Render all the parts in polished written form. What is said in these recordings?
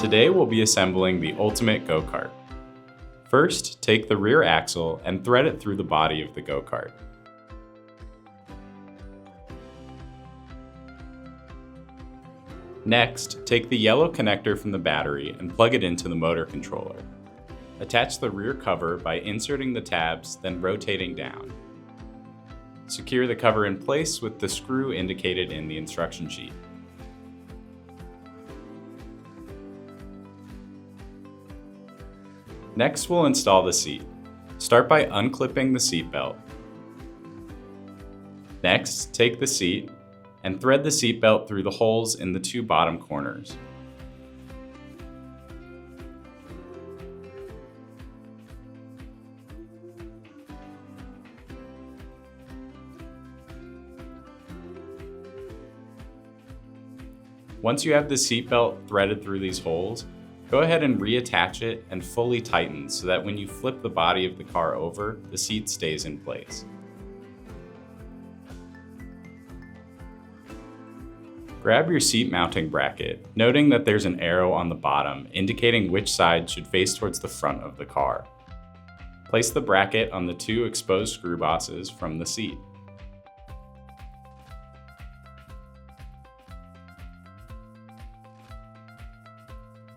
Today we'll be assembling the ultimate go-kart. First, take the rear axle and thread it through the body of the go-kart. Next, take the yellow connector from the battery and plug it into the motor controller. Attach the rear cover by inserting the tabs, then rotating down. Secure the cover in place with the screw indicated in the instruction sheet. Next, we'll install the seat. Start by unclipping the seat belt. Next, take the seat and thread the seat belt through the holes in the two bottom corners. Once you have the seat belt threaded through these holes, go ahead and reattach it and fully tighten so that when you flip the body of the car over, the seat stays in place. Grab your seat mounting bracket, noting that there's an arrow on the bottom indicating which side should face towards the front of the car. Place the bracket on the two exposed screw bosses from the seat.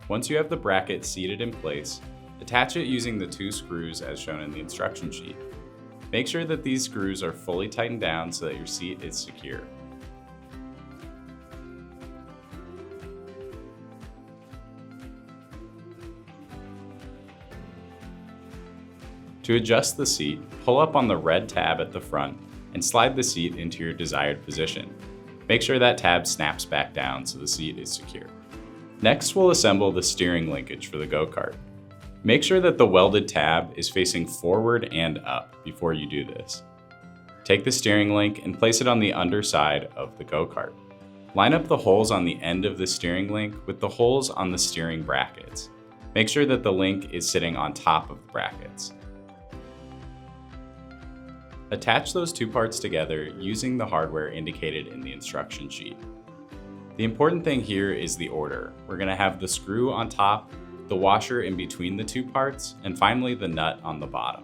Once you have the bracket seated in place, attach it using the two screws as shown in the instruction sheet. Make sure that these screws are fully tightened down so that your seat is secure. To adjust the seat, pull up on the red tab at the front and slide the seat into your desired position. Make sure that tab snaps back down so the seat is secure. Next, we'll assemble the steering linkage for the go-kart. Make sure that the welded tab is facing forward and up before you do this. Take the steering link and place it on the underside of the go-kart. Line up the holes on the end of the steering link with the holes on the steering brackets. Make sure that the link is sitting on top of the brackets. Attach those two parts together using the hardware indicated in the instruction sheet. The important thing here is the order. We're going to have the screw on top, the washer in between the two parts, and finally the nut on the bottom.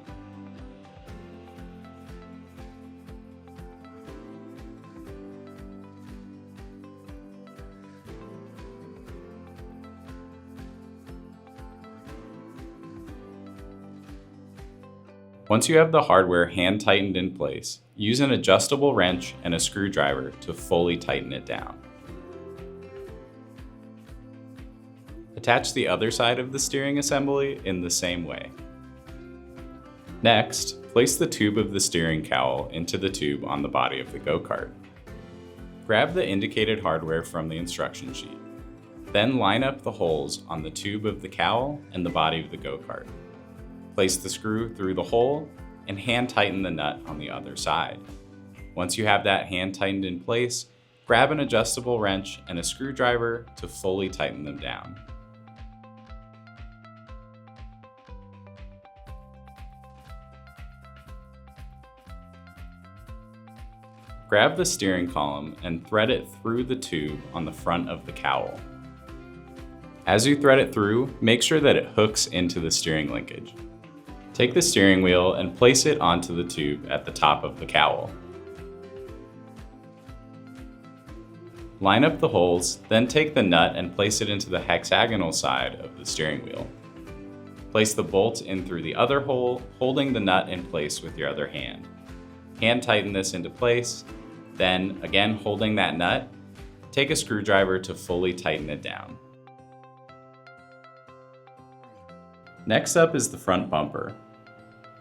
Once you have the hardware hand tightened in place, use an adjustable wrench and a screwdriver to fully tighten it down. Attach the other side of the steering assembly in the same way. Next, place the tube of the steering cowl into the tube on the body of the go-kart. Grab the indicated hardware from the instruction sheet. Then line up the holes on the tube of the cowl and the body of the go-kart. Place the screw through the hole and hand tighten the nut on the other side. Once you have that hand tightened in place, grab an adjustable wrench and a screwdriver to fully tighten them down. Grab the steering column and thread it through the tube on the front of the cowl. As you thread it through, make sure that it hooks into the steering linkage. Take the steering wheel and place it onto the tube at the top of the cowl. Line up the holes, then take the nut and place it into the hexagonal side of the steering wheel. Place the bolt in through the other hole, holding the nut in place with your other hand. Hand tighten this into place, then again holding that nut, take a screwdriver to fully tighten it down. Next up is the front bumper.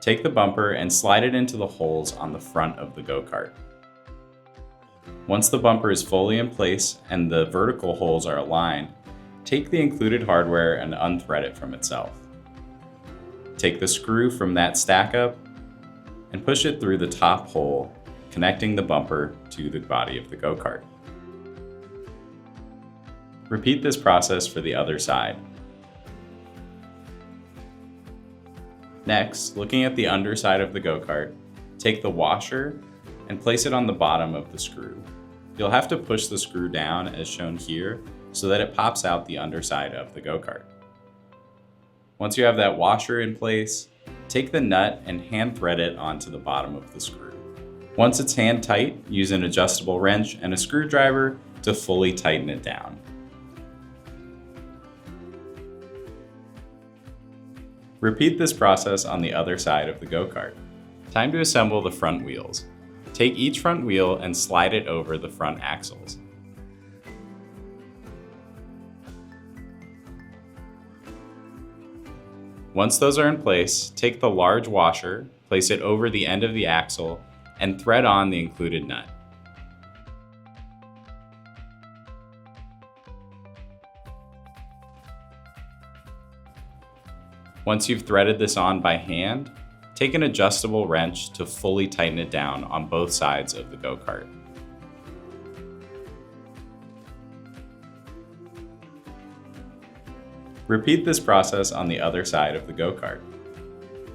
Take the bumper and slide it into the holes on the front of the go-kart. Once the bumper is fully in place and the vertical holes are aligned, take the included hardware and unthread it from itself. Take the screw from that stack up and push it through the top hole, connecting the bumper to the body of the go-kart. Repeat this process for the other side. Next, looking at the underside of the go-kart, take the washer and place it on the bottom of the screw. You'll have to push the screw down as shown here so that it pops out the underside of the go-kart. Once you have that washer in place, take the nut and hand thread it onto the bottom of the screw. Once it's hand tight, use an adjustable wrench and a screwdriver to fully tighten it down. Repeat this process on the other side of the go-kart. Time to assemble the front wheels. Take each front wheel and slide it over the front axles. Once those are in place, take the large washer, place it over the end of the axle, and thread on the included nut. Once you've threaded this on by hand, take an adjustable wrench to fully tighten it down on both sides of the go-kart. Repeat this process on the other side of the go-kart.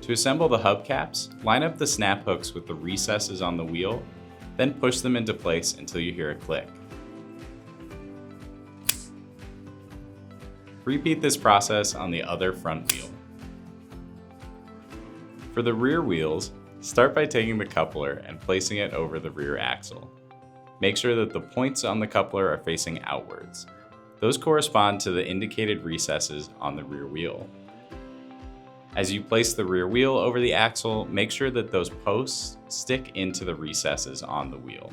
To assemble the hubcaps, line up the snap hooks with the recesses on the wheel, then push them into place until you hear a click. Repeat this process on the other front wheel. For the rear wheels, start by taking the coupler and placing it over the rear axle. Make sure that the points on the coupler are facing outwards. Those correspond to the indicated recesses on the rear wheel. As you place the rear wheel over the axle, make sure that those posts stick into the recesses on the wheel.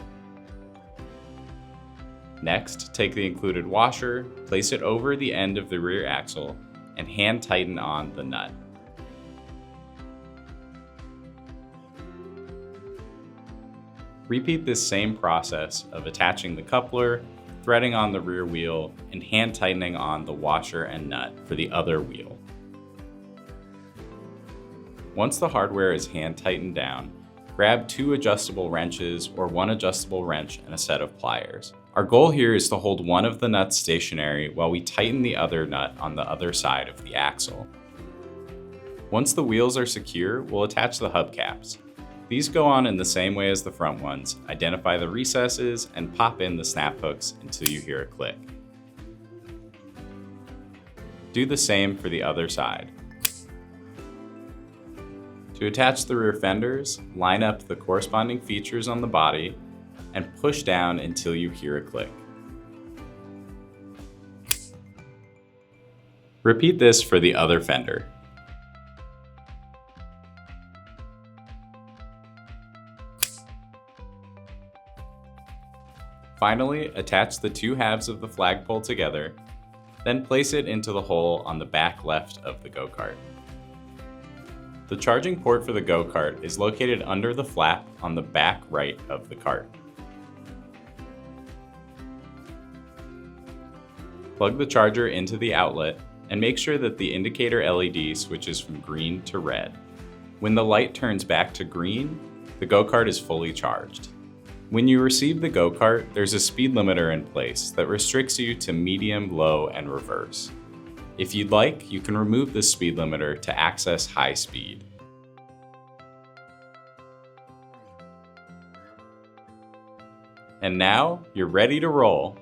Next, take the included washer, place it over the end of the rear axle, and hand tighten on the nut. Repeat this same process of attaching the coupler, threading on the rear wheel, and hand tightening on the washer and nut for the other wheel. Once the hardware is hand tightened down, grab 2 adjustable wrenches or 1 adjustable wrench and a set of pliers. Our goal here is to hold one of the nuts stationary while we tighten the other nut on the other side of the axle. Once the wheels are secure, we'll attach the hubcaps. These go on in the same way as the front ones, identify the recesses, and pop in the snap hooks until you hear a click. Do the same for the other side. To attach the rear fenders, line up the corresponding features on the body and push down until you hear a click. Repeat this for the other fender. Finally, attach the 2 halves of the flagpole together, then place it into the hole on the back left of the go-kart. The charging port for the go-kart is located under the flap on the back right of the cart. Plug the charger into the outlet and make sure that the indicator LED switches from green to red. When the light turns back to green, the go-kart is fully charged. When you receive the go-kart, there's a speed limiter in place that restricts you to medium, low, and reverse. If you'd like, you can remove this speed limiter to access high speed. And now, you're ready to roll.